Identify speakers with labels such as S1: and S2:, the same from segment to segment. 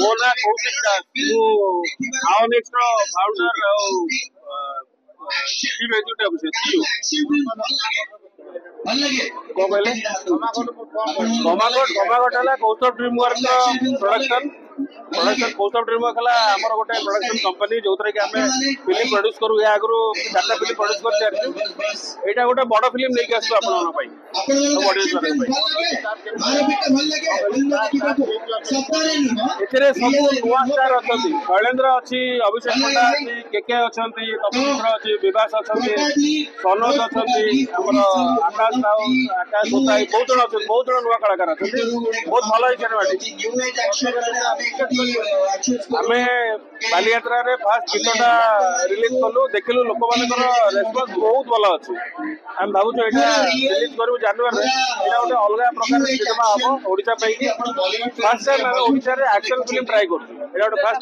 S1: ମୋ ନାଁ କୌଶିକ ଦାସ। ମୁଁ ଆଓନିକ୍ସ ର ଫାଉଣ୍ଡର ଆଉ ଚିଫ୍ ଏକ୍ଜିକ୍ୟୁଟିଭ୍ ଅଫିସର। କଣ କହିଲେ? ଗମାଗଟ ହେଲା କୌଶଳ ଡ୍ରିମ୍ ୱାର୍କ ର ପ୍ରୋଡକ୍ସନ କୌଶଳ ଡ୍ରିମ୍ ୱାର୍କ ହେଲା ଆମର ଗୋଟେ ପ୍ରୋଡକ୍ସନ कंपनी जो कि आम फिल्म प्रोड्यूस करूँ या आगु 4टा फिल्म प्रोड्यूस कर सारी यहाँ गोटे बड़ फिल्म नहीं आसू आप सब नुआ स्टार अच्छा शैलेन्द्र अच्छी अभिषेक पंडा अच्छी केके अच्छा तपन अच्छी विभास अच्छा सनोज अच्छा आकाश राव आकाश गोताई बहुत जन नुआ कलाकार अच्छा बहुत भल आम बालीयात्रा फास्ट गीतटा रिलीज कलु देखिलु लोक मान रेस्पन्स बहुत भल अच्छी आम भावुँ यहाँ रिलीज करूँ जनवरी यहाँ गोटे अलग प्रकार सिनेमा हम ओडिशा फास्ट टाइम आम ओडिशा रे एक्शन फिल्म ट्राई करूँ यहाँ गोटे फास्ट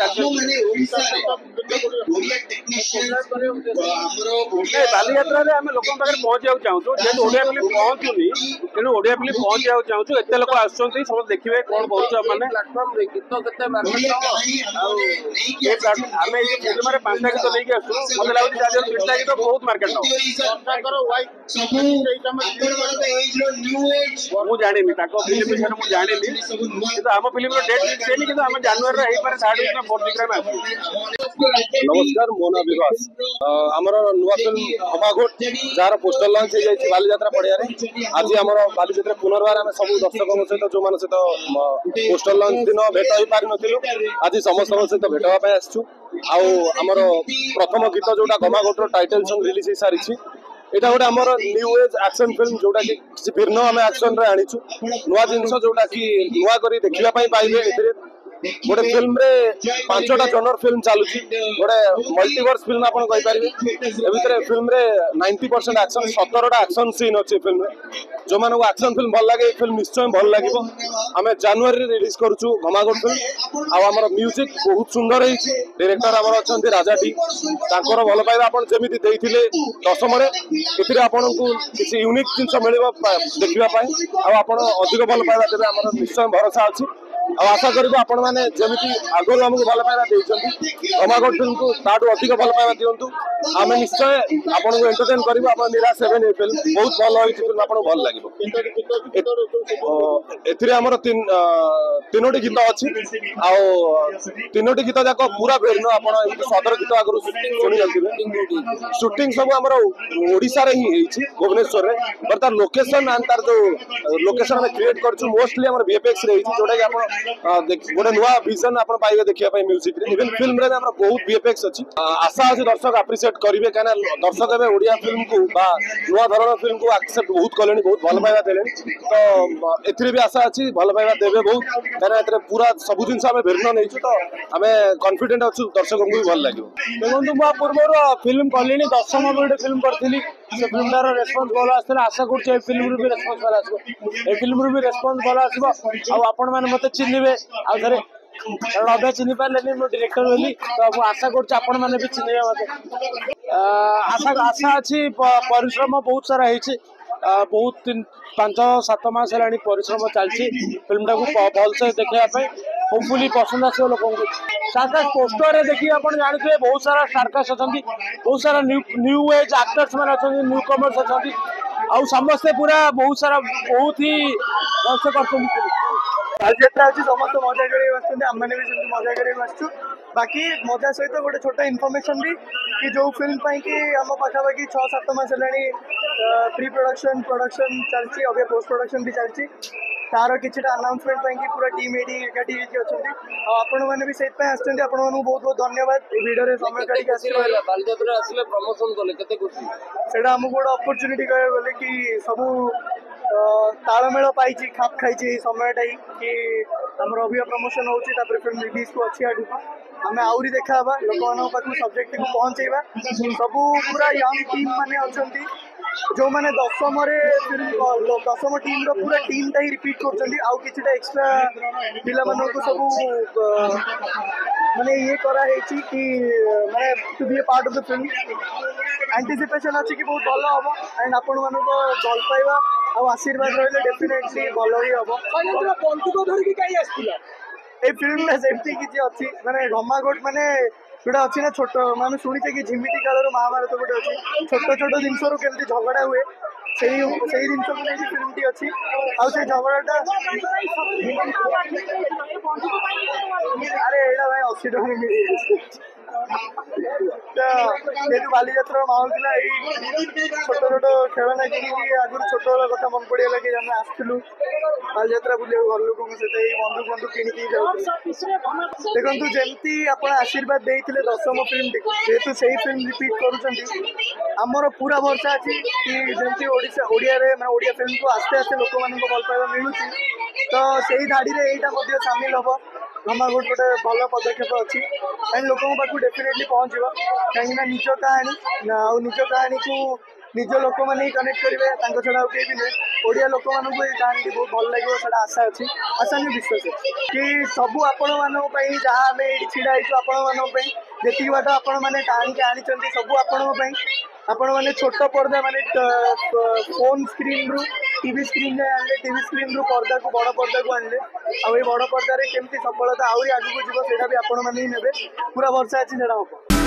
S1: बालीयात्रा आम लोक पाखे पहुँचा चाहूँ जेहतु ओडिया फिल्म पहुँचुनी तेणु ओडिया फिल्म पहुँचा चाहूँ एत लोक आसुँच सब देखिए कौन करूँ मैंने आम ये सिनेमा 5टा गीत लेकिन आसू मतलब लगे 3टा गीत बहुत मार्केट मुझे जानी फिल्म विषय मुझे जानी कि आम फिल्म डेट फिक्स है कि आम जनवरी 3rd वीक 4th वीक
S2: नमस्कार मो ना विकास आमर नुआ फिल्म घमाघोट जार पोस्टर लॉन्च हो जाए बालीजात्रा पड़िया आज आम बालीजात्रा पुनर्बार आम सब दर्शकों सहित जो मान सहित पोस्टर लॉन्च दिन भेट हो पारि नथिलु आज समस्त सहित भेट होगा आसचु आमर प्रथम गीत जोटा घमाघोटर टाइटल सॉन्ग रिलीज हो सारी यहाँ गोटे आमर न्यू एज एक्शन फिल्म जोटा कि किसी भिन्न आम एक्शन रे आनीचु नुआ जिनस जोटा कि नुआ करी देखिया पाइबे एथिरे गोटे फिल्म रे 5टा जनर फिल्म चलुची गोटे मल्टीवर्स फिल्म आपन कहि परिबे ए भितरे फिल्म रे 90% एक्शन 17टा एक्शन सीन अछि फिल्म रे जो माने एक्शन फिल्म भल लागे फिल्म निश्चय भल लागिबो आमे जनवरी रे रिलीज करछु घमाघोट फिल्म आ हमर म्यूजिक बहुत सुंदर है डायरेक्टर हमर अछंती राजा टी तांकर भल पाइबा आपन जेमिति देइथिले दशम रे एथिरे आपन को किसी यूनिक जिंस मिलिबो देखिबा पई आ आपन अधिक भल पाइबा देबे हमर निश्चय भरोसा अछि आशा करूँ आपण मैंने जमी आगुरी आमको भल पाइबा घमाघोट फिल्म को ताठू अधिक भल पाइबा दिंतु आम निश्चय आपन को एंटरटेन करूँ आप निराश हे फिल्म बहुत भल होती फिल्म आपको भल लगे एमर 3टी गीत अच्छी आ3टी गीत जाक पूरा भिन्न आप सदर गीत आगु शुणी जाते शूटिंग सब आम ओडिशा रे ही भुवनेश्वर में तार लोकेशन एंड तार जो लोकेशन क्रिएट कर मोस्टली आम VFX जोटा कि आप गोटे नुआ विजन आप पाइबे देखिए म्यूजिक इवन फिल्म रे बहुत VFX अच्छी आशा अच्छी दर्शक अप्रिशिएट करेंगे कहीं दर्शक एवं ओडिया फिल्म को नुआ धरण फिल्म को एक्सेप्ट बहुत कले बहुत भल पाइबा देले तो एथिरे भी आशा अच्छी भल पाइबा देवे बहुत कहीं पूरा सब जिन भिन्न नहीं तो आम कॉन्फिडेंट अच्छु दर्शकों को भी भल लगे देखो मुझे पूर्व फिल्म कली 10 गोटे फिल्म करी से फिल्मटार रेस्पन्स भल आसा आशा कर फिल्म भी रेस्पन्स भल आसो फिल्म भी रेस्पन्स भल आसो आपण मैंने मत चिन्हे आउ थे कारण अभ्या चिन्ह पारे मो डायरेक्टर बोली तो आशा कर भी चिन्हे मत आशा अच्छी परिश्रम बहुत सारा है बहुत 5-7 मास है परिश्रम चलती फिल्मटा को भलसे देखापी होपफुली पसंद आस लोक स्टारकास्ट पोस्टर देखिए आप जानते बहुत सारा स्टारकास्ट अच्छा बहुत सारा न्यू एज एक्टर्स मैंने अच्छा न्यू कमर्स अच्छा आउ समस्ते पूरा बहुत सारा बहुत ही भलसे कर बालीजात्रा अच्छी समस्त मजा कर आमने भी मजा कर बाकी मजा सहित गोटे छोटा इनफर्मेशन भी कि जो फिल्म कि आम पाखापाखि 6-7 मास है प्री प्रोडक्शन प्रोडक्शन चलती अभी पोस्ट प्रोडक्शन भी चलती तार कि अनाउंसमेंट कि पूरा टीम ये एकाठी अच्छा आपण मैंने भी आसते आप बहुत बहुत धन्यवाद भिडियो समय काढ़ी
S3: बालीजात्रा आसिले प्रमोशन कले केते खुशी
S2: से आमको गोटे अपरच्युनिटी कह गले कि सब तालमेल पाई खाप खाई समयटा कि आम अभिया प्रमोशन होती फिल्म रिलीज को अच्छी आगे आम आहरी देखा लोक मान पाक सब्जेक्ट को पहुँचेगा सब पूरा यंग टीम माने अच्छा जो मैंने दशम दशम टीम पूरा टीमटा ही रिपीट कर एक्सट्रा पिला सब माने ये कराई कि माने to be a part of the film anticipation अच्छी कि बहुत भल हम एंड आपण मान भल पाइबा आ आशीर्वाद रही डेफिनेटली भल ही हम
S3: बंदूक धरिकी कहीं आसला
S4: এই ফিল্ମটা ସେମିତି କିଛି ଅଛି ମାନେ ଘମାଘୋଟ ମାନେ ଯୋଉଟା ଅଛି ନା ଛୋଟ ମାନେ ଶୁଣିଛେ କି ଝିମିଟି କାଳରୁ ମହାଭାରତ ଗୋଟେ ଅଛି ଛୋଟ ଛୋଟ ଜିନିଷରୁ କେମିତି ଝଗଡା ହୁଏ ସେଇ ଜିନିଷକୁ ନେଇକି ଫିଲ୍ମଟି ଅଛି ଆଉ ସେଇ ଝଗଡାଟା ଆରେ ଏଇଟା ଭାଇ 80 ଟଙ୍କା ମିଳିଯାଇଛି ଯେହେତୁ ବାଲିଯାତ୍ରାର ମାହୋଲ ଥିଲା ଏଇ ଛୋଟ ଛୋଟ ଖେଳନା କିଣିକି ଆଗରୁ ଛୋଟବେଳ କଥା ମନେ ପଡିଗଲା କି ଆମେ ଆସିଥିଲୁ ବାଲିଯାତ୍ରା ବୁଲିବାକୁ ଘର ଲୋକଙ୍କ ସହିତ ଏଇ ବନ୍ଧୁ କିଣିକି ଯାଉଥିଲୁ ଦେଖନ୍ତୁ ଯେମିତି ଆପଣ ଆଶୀର୍ବାଦ ଦେଇଥିଲେ ଦଶମ ଫିଲ୍ମଟିକୁ ଯେହେତୁ ସେଇ ଫିଲ୍ମ ରିପିଟ୍ କରୁଛନ୍ତି ଆମର ପୁରା ଭରସା ଅଛି କି ଯେମିତି ଓଡ଼ିଆରେ ମାନେ ଓଡ଼ିଆ ଫିଲ୍ମକୁ ଆସ୍ତେ ଆସ୍ତେ ଲୋକମାନଙ୍କୁ ଭଲ ପାଇବା ମିଳୁଛି ତ ସେଇ ଧାଡ଼ିରେ ଏଇଟା ମଧ୍ୟ ସାମିଲ ହବ ଘମାଘୋଟ ଗୋଟେ ଭଲ ପଦକ୍ଷେପ ଅଛି ଆଣ୍ଡ ଲୋକଙ୍କ ପାଖକୁ ଡେଫିନେଟଲି ପହଞ୍ଚିବ କାହିଁକିନା ନିଜ କାହାଣୀ ଆଉ ନିଜ କାହାଣୀକୁ ନିଜ ଲୋକମାନେ ହିଁ କନେକ୍ଟ କରିବେ ତାଙ୍କ ଛଡ଼ା ଆଉ କେହି ବି ନୁହେଁ ଓଡ଼ିଆ ଲୋକମାନଙ୍କୁ ଏଇ କାହାଣୀଟି ବହୁତ ଭଲ ଲାଗିବ ସେଇଟା ଆଶା ଅଛି ଆଶା ନୁହେଁ ବିଶ୍ୱାସ ଅଛି କି ସବୁ ଆପଣମାନଙ୍କ ପାଇଁ ଯାହା ଆମେ ଏଇଠି ଛିଡ଼ା ହେଇଛୁ ଆପଣମାନଙ୍କ ପାଇଁ ଯେତିକି ବାଟ ଆପଣମାନେ କାହାଣୀକି ଆଣିଛନ୍ତି ସବୁ ଆପଣଙ୍କ ପାଇଁ ଆପଣମାନେ ଛୋଟ ପର୍ଦ୍ଦା ମାନେ ଫୋନ୍ ସ୍କ୍ରିନ୍ରୁ ଟିଭି ସ୍କ୍ରିନ୍ରେ ଆଣିଲେ ଟିଭି ସ୍କ୍ରିନ୍ରୁ ପର୍ଦ୍ଦାକୁ ବଡ଼ ପର୍ଦ୍ଦାକୁ ଆଣିଲେ ଆଉ ଏଇ ବଡ଼ ପର୍ଦ୍ଦାରେ କେମିତି ସଫଳତା ଆହୁରି ଆଗକୁ ଯିବ ସେଇଟା ବି ଆପଣମାନେ ହିଁ ନେବେ ପୁରା ଭରସା ଅଛି ସେଇଟା ହବ।